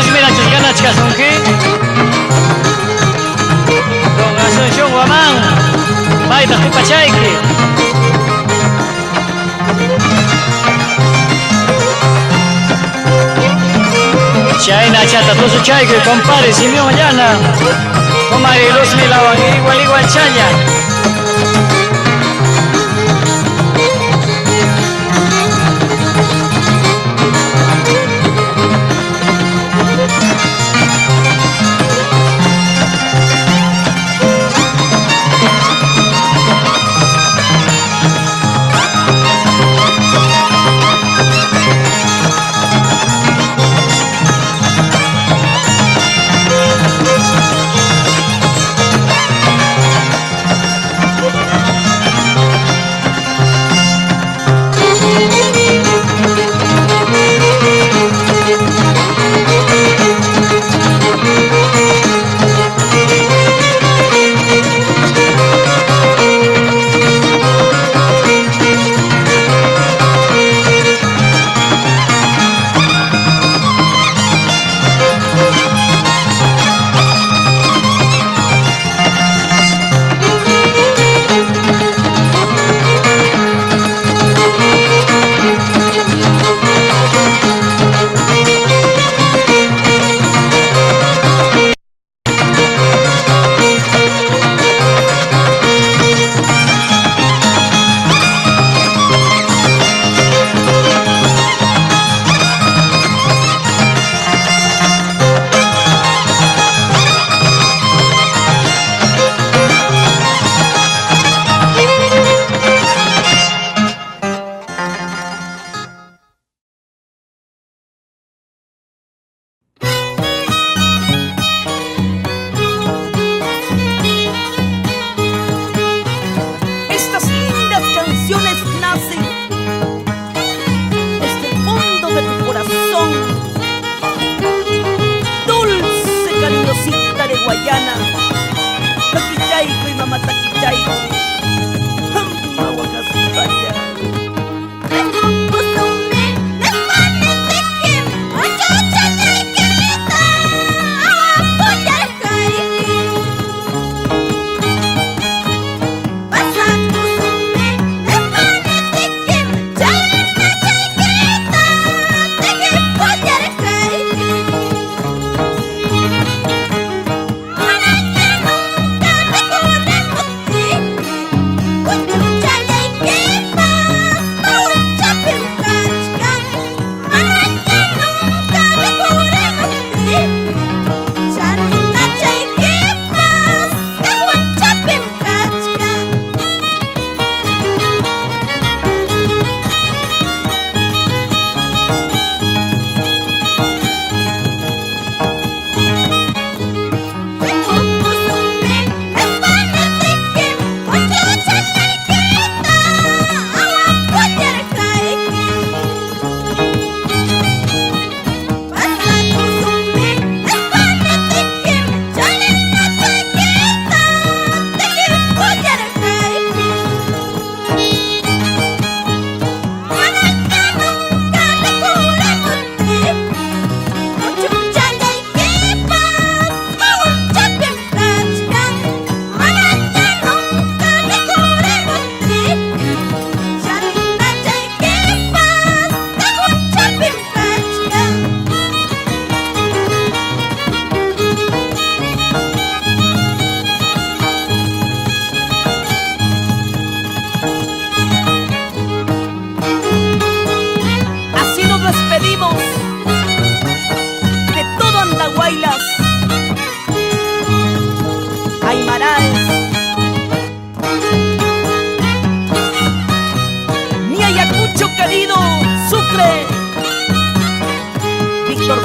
Rosminachus ganachkas unki. Don Asunción Guamán. Maita Pipachayki. Chayna chata tusu chayki compare Simeón Llana. Comari Rosmilawan igual chaya.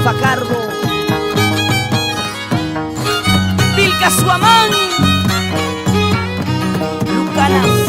Fajardo, Vilcasuamán, Lucanas.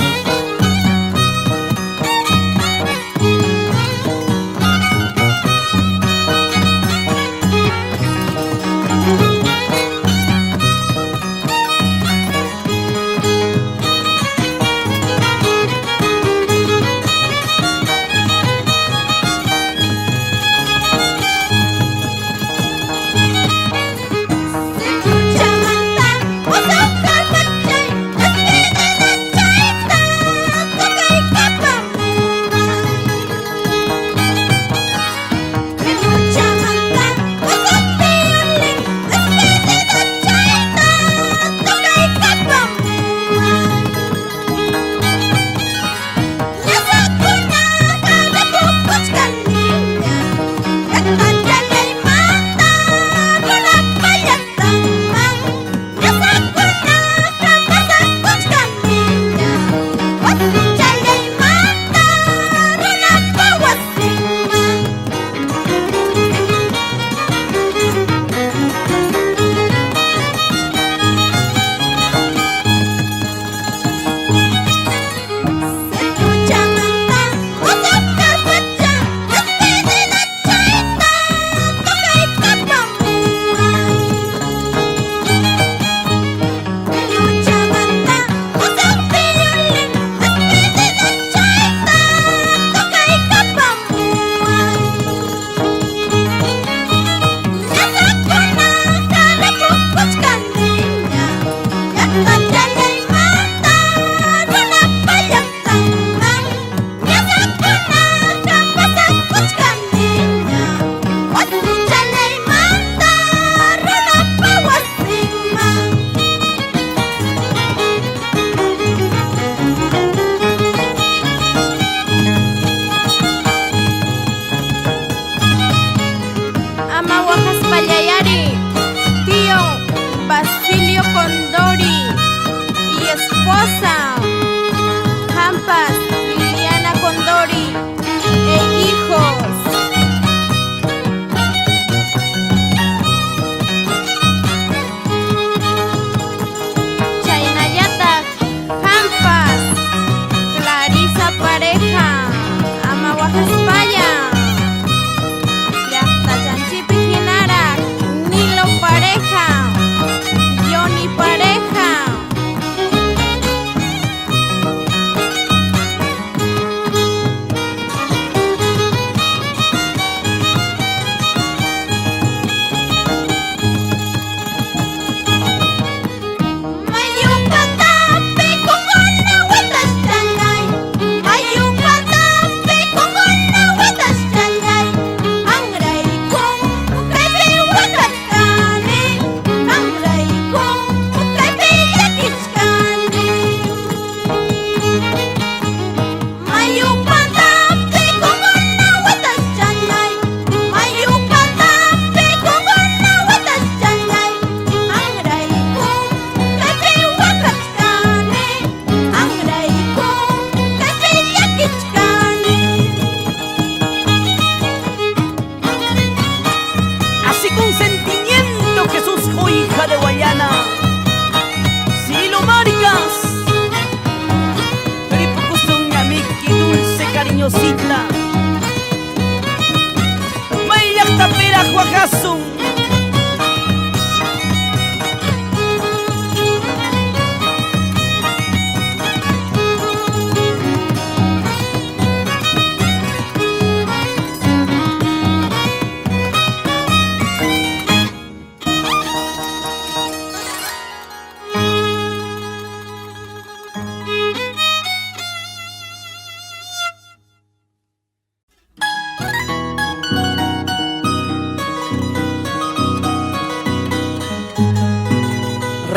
Rosita. Mayak tapira huacasun.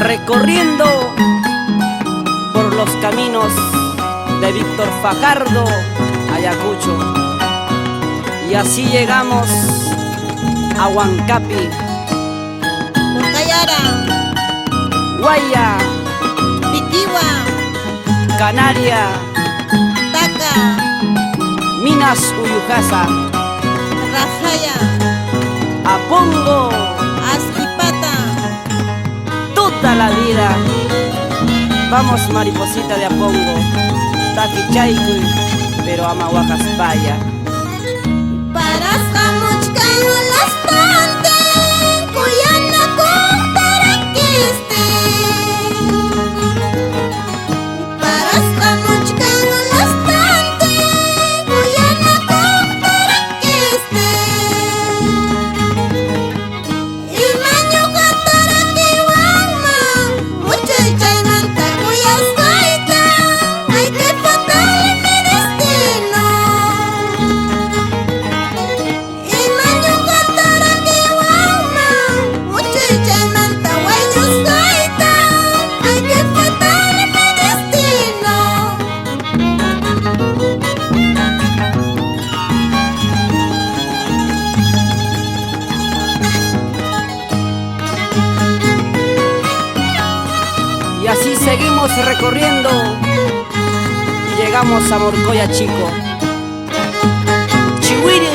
Recorriendo por los caminos de Víctor Fajardo, Ayacucho, y así llegamos a Huancapi, Pucallara, Guaya, Pitigua, Canaria, Taca, Minas Uyujasa, Rajaya, Apongo, Asquipata, toda la vida. Vamos mariposita de Apongo, Taquichaycuy, pero Amahuacaspaya. para Samuchcan las tante, Cuyana Contaraquiste. Para Samuchcan las tante, Cuyana Contaraquiste. Y maño Cataraqui Wangma, Muchaychaymanta Cuyascaita, ay que fatal mi destino. Y maño Cataraqui Wangma, Muchaychaymanta Cuyascaita, ay que fatal mi destino. Y así seguimos recorriendo y llegamos a Morcoya Chico. Chihuiri,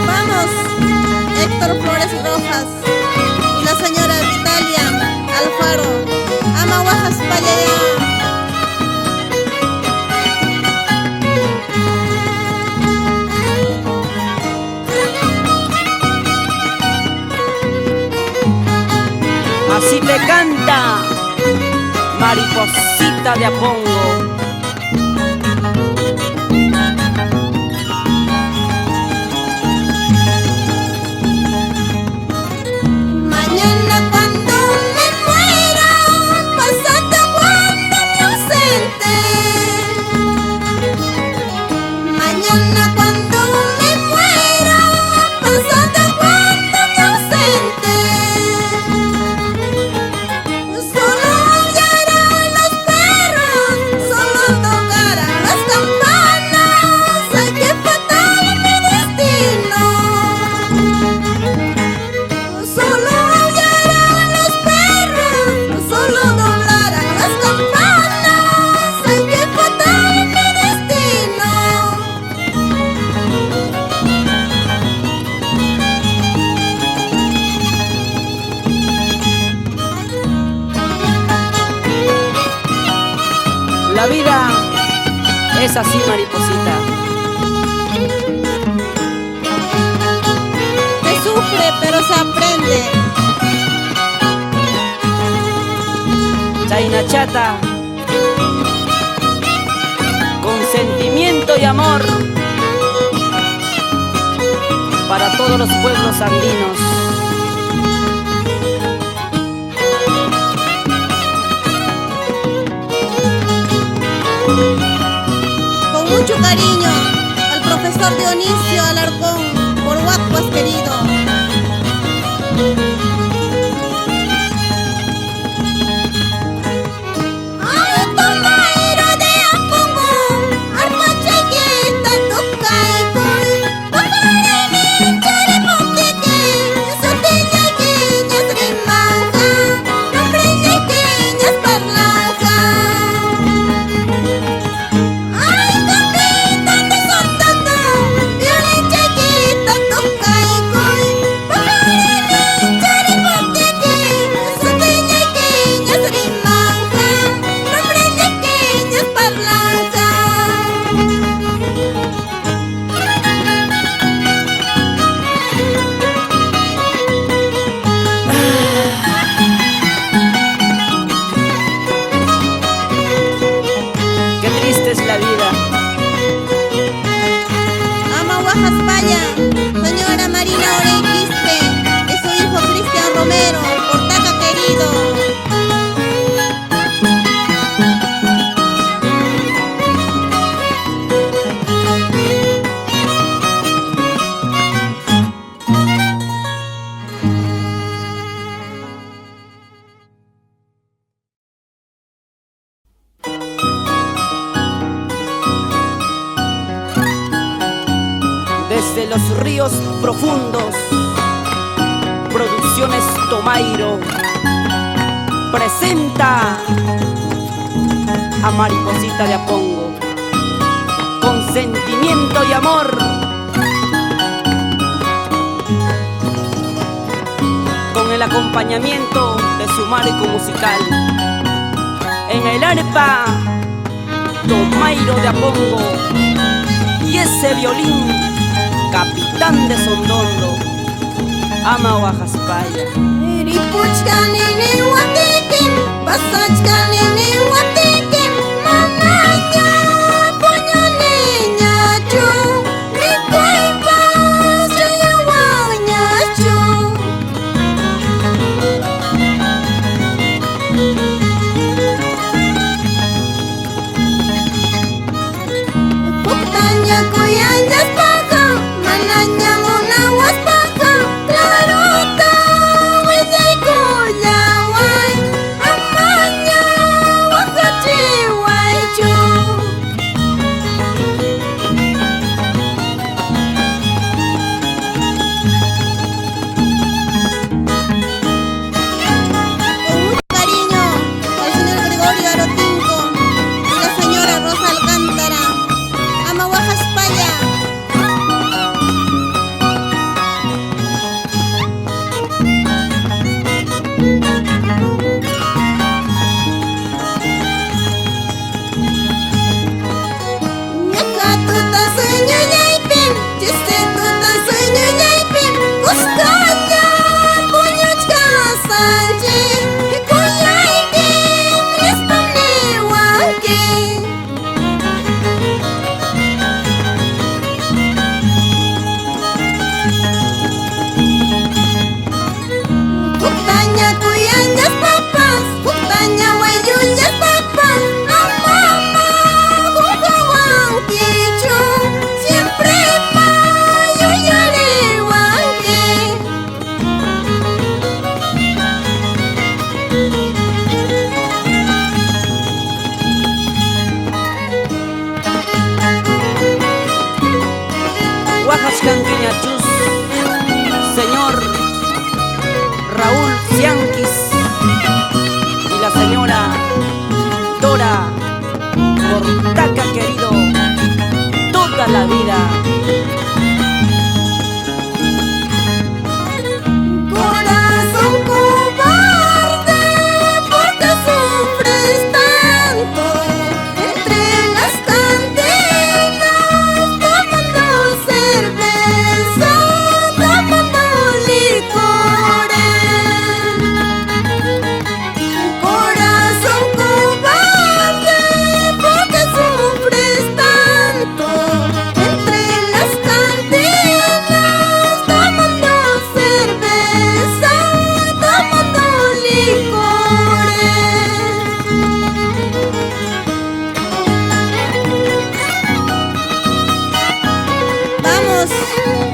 Vamos, Héctor Flores Rojas y la señora Vitalia Alfaro, Amahuacaspaya. así te canta mariposita de Apongo. Mañana cuando me muera, pasado cuando me ausente. Mañana cuando me muera, pasado cuando me ausente. Solo aullarán los perros, solo tocarán las campanas. Ay, qué fatal mi destino. Solo aullarán los perros, solo doblarán las campanas. Ay, qué fatal mi destino. La vida es así, mariposita. Se sufre, pero se aprende. Chayna chata, con sentimiento y amor para todos los pueblos andinos. Con mucho cariño al profesor Dionisio Alarcón, por Huacuas querido. Ay, tomairo de Apongo, arpachaqueta tocaicoy, bajare minchare monteque, soteñaqueñas rimaja, nombreñaqueñas parlaja. Ay, capitán de soldado, violen chiquita tocaicoy, bajare minchare Desde los ríos profundos, Producciones Tomairo presenta a Mariposita de Apongo con sentimiento y amor, con el acompañamiento de su marco musical. En el arpa, Tomairo de Apongo, y ese violín, Capitán de Sondondo, Ama Guajaspaya. Huajachcanquiñachus, señor Raúl Cianquis y la señora Dora Cortaca, querido, toda la vida.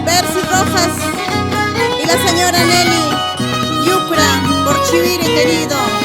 Bercy Rojas y la señora Nelly Yucra por Chiviri, querido.